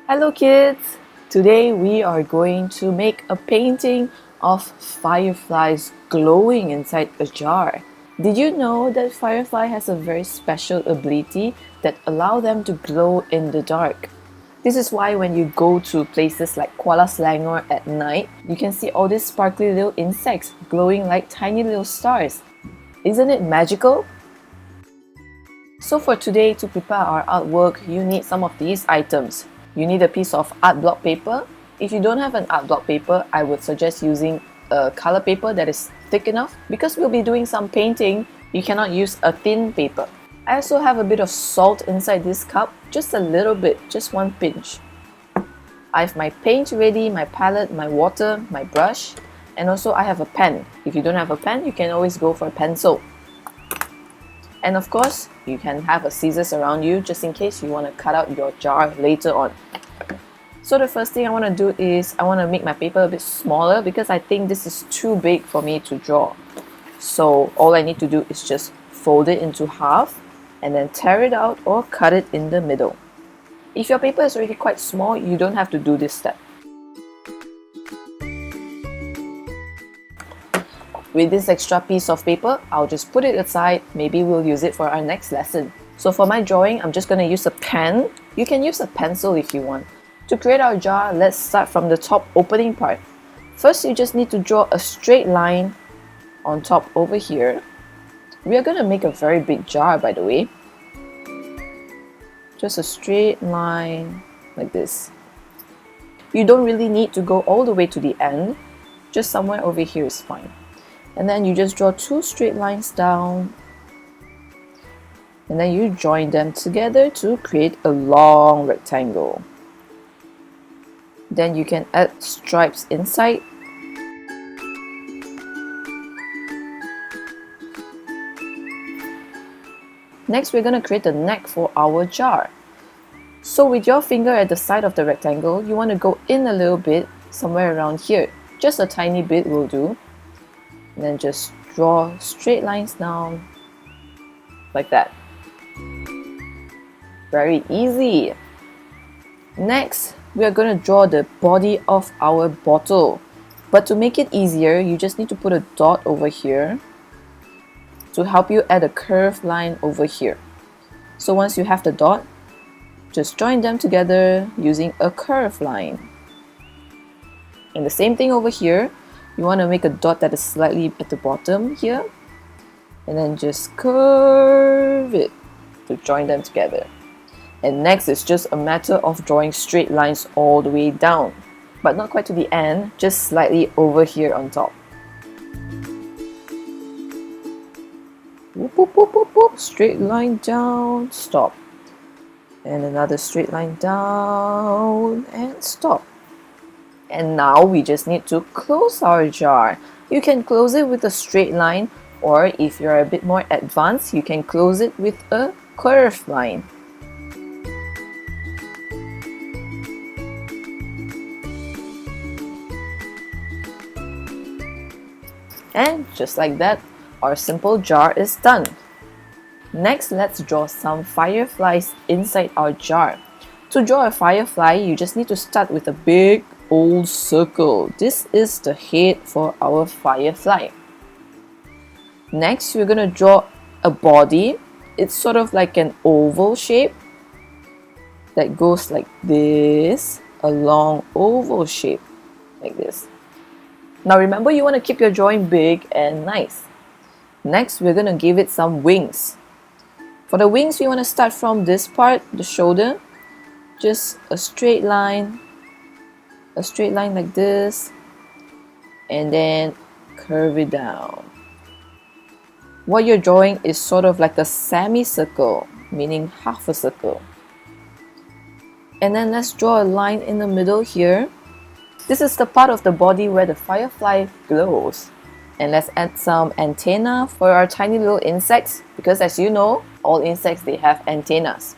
Hello kids! Today we are going to make a painting of fireflies glowing inside a jar. Did you know that firefly has a very special ability that allow them to glow in the dark? This is why when you go to places like Kuala Selangor at night, you can see all these sparkly little insects glowing like tiny little stars. Isn't it magical? So for today, to prepare our artwork, you need some of these items. You need a piece of art block paper. If you don't have an art block paper, I would suggest using a color paper that is thick enough. Because we'll be doing some painting, you cannot use a thin paper. I also have a bit of salt inside this cup, just a little bit, just one pinch. I have my paint ready, my palette, my water, my brush, and also I have a pen. If you don't have a pen, you can always go for a pencil. And of course, you can have a scissors around you just in case you want to cut out your jar later on. So the first thing I want to do is I want to make my paper a bit smaller because I think this is too big for me to draw. So all I need to do is just fold it into half and then tear it out or cut it in the middle. If your paper is already quite small, you don't have to do this step. With this extra piece of paper, I'll just put it aside. Maybe we'll use it for our next lesson. So for my drawing, I'm just going to use a pen. You can use a pencil if you want. To create our jar, let's start from the top opening part. First, you just need to draw a straight line on top over here. We are going to make a very big jar, by the way. Just a straight line like this. You don't really need to go all the way to the end. Just somewhere over here is fine. And then you just draw two straight lines down and then you join them together to create a long rectangle. Then you can add stripes inside. Next, we're going to create the neck for our jar. So with your finger at the side of the rectangle, you want to go in a little bit, somewhere around here. Just a tiny bit will do. And then just draw straight lines down like that. Very easy. Next, we are going to draw the body of our bottle. But to make it easier, you just need to put a dot over here to help you add a curved line over here. So once you have the dot, just join them together using a curved line. And the same thing over here. You want to make a dot that is slightly at the bottom here and then just curve it to join them together. And next is just a matter of drawing straight lines all the way down, but not quite to the end, just slightly over here on top. Whoop, whoop, whoop, whoop, whoop. Straight line down, stop. And another straight line down and stop. And now we just need to close our jar. You can close it with a straight line, or if you're a bit more advanced, you can close it with a curved line. And just like that, our simple jar is done. Next, let's draw some fireflies inside our jar. To draw a firefly, you just need to start with a big old circle. This is the head for our firefly. Next, we're going to draw a body. It's sort of like an oval shape that goes like this, a long oval shape like this. Now remember, you want to keep your drawing big and nice. Next, we're going to give it some wings. For the wings, we want to start from this part, the shoulder. Just a straight line like this, and then curve it down. What you're drawing is sort of like a semicircle, meaning half a circle. And then let's draw a line in the middle here. This is the part of the body where the firefly glows. And let's add some antenna for our tiny little insects, because as you know, all insects, they have antennas.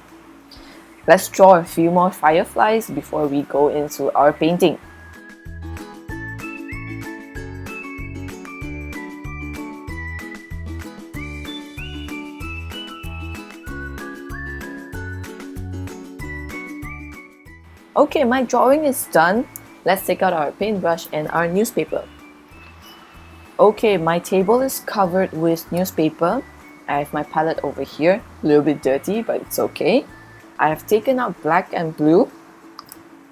Let's draw a few more fireflies before we go into our painting. Okay, my drawing is done. Let's take out our paintbrush and our newspaper. Okay, my table is covered with newspaper. I have my palette over here, a little bit dirty, but it's okay. I have taken out black and blue.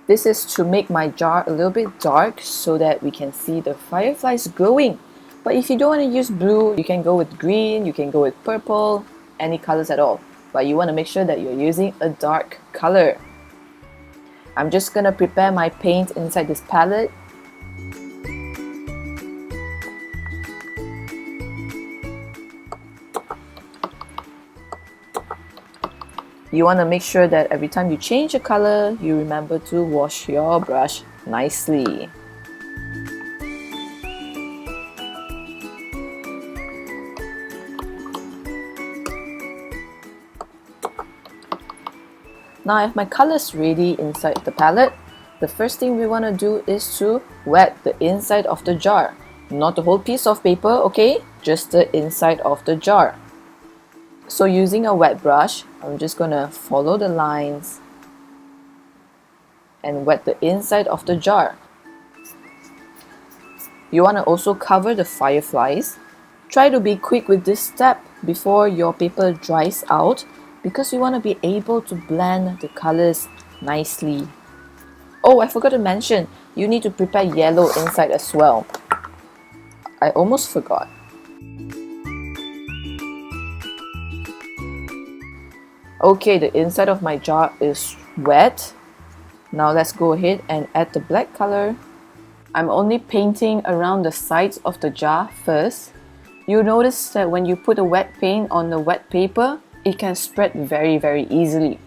This is to make my jar a little bit dark so that we can see the fireflies glowing. But if you don't want to use blue, you can go with green, you can go with purple, any colors at all. But you want to make sure that you're using a dark color. I'm just gonna prepare my paint inside this palette. You want to make sure that every time you change a color, you remember to wash your brush nicely. Now I have my colors ready inside the palette. The first thing we want to do is to wet the inside of the jar. Not the whole piece of paper, okay? Just the inside of the jar. So using a wet brush, I'm just gonna follow the lines and wet the inside of the jar. You want to also cover the fireflies. Try to be quick with this step before your paper dries out because you want to be able to blend the colors nicely. Oh, I forgot to mention, you need to prepare yellow inside as well. I almost forgot. Okay, the inside of my jar is wet. Now let's go ahead and add the black color. I'm only painting around the sides of the jar first. You'll notice that when you put a wet paint on the wet paper, it can spread very easily.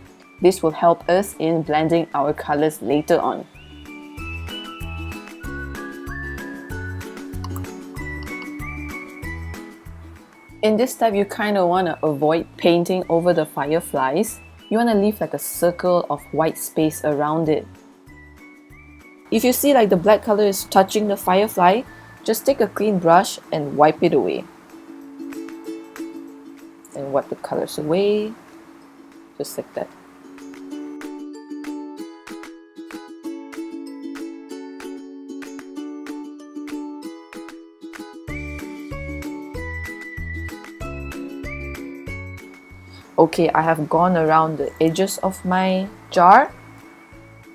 This will help us in blending our colors later on. In this step, you kind of want to avoid painting over the fireflies. You want to leave like a circle of white space around it. If you see like the black color is touching the firefly, just take a clean brush and wipe it away. And wipe the colors away, just like that. Okay, I have gone around the edges of my jar.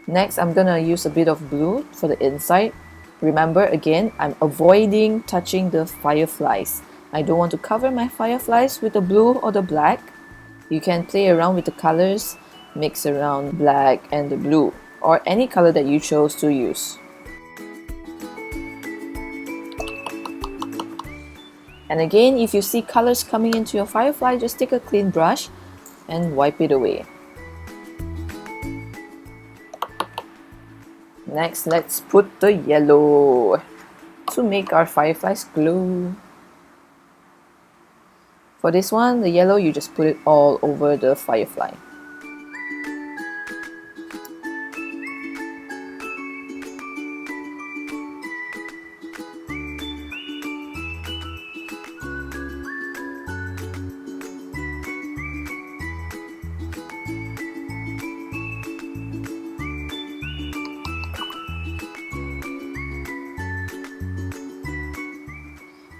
Next, I'm gonna use a bit of blue for the inside. Remember, again, I'm avoiding touching the fireflies. I don't want to cover my fireflies with the blue or the black. You can play around with the colors, mix around black and the blue, or any color that you chose to use. And again, if you see colors coming into your firefly, just take a clean brush and wipe it away. Next, let's put the yellow to make our fireflies glow. For this one, the yellow, you just put it all over the firefly.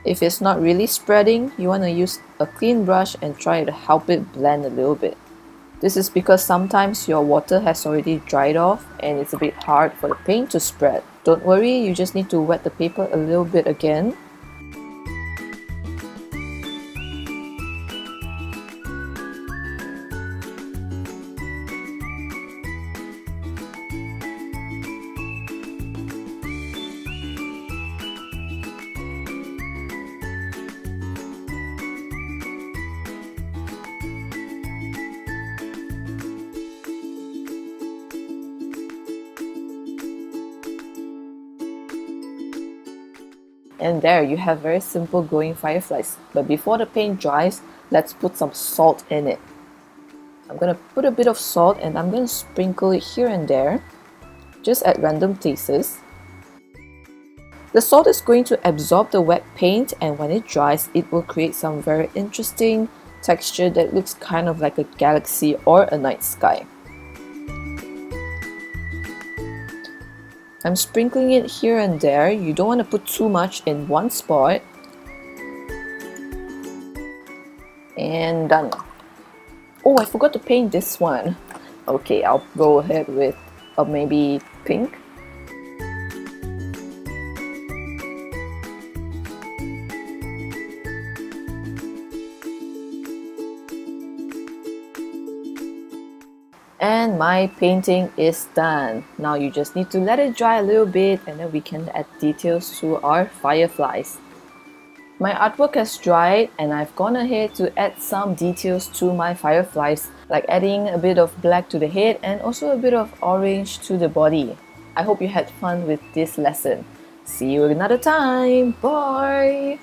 If it's not really spreading, you want to use a clean brush and try to help it blend a little bit. This is because sometimes your water has already dried off and it's a bit hard for the paint to spread. Don't worry, you just need to wet the paper a little bit again. And there you have very simple glowing fireflies. But before the paint dries, let's put some salt in it. I'm going to put a bit of salt and I'm going to sprinkle it here and there, just at random places. The salt is going to absorb the wet paint, and when it dries, it will create some very interesting texture that looks kind of like a galaxy or a night sky. I'm sprinkling it here and there. You don't want to put too much in one spot. And done. Oh, I forgot to paint this one. Okay, I'll go ahead with maybe pink. And my painting is done. Now you just need to let it dry a little bit and then we can add details to our fireflies. My artwork has dried and I've gone ahead to add some details to my fireflies, like adding a bit of black to the head and also a bit of orange to the body. I hope you had fun with this lesson. See you another time. Bye!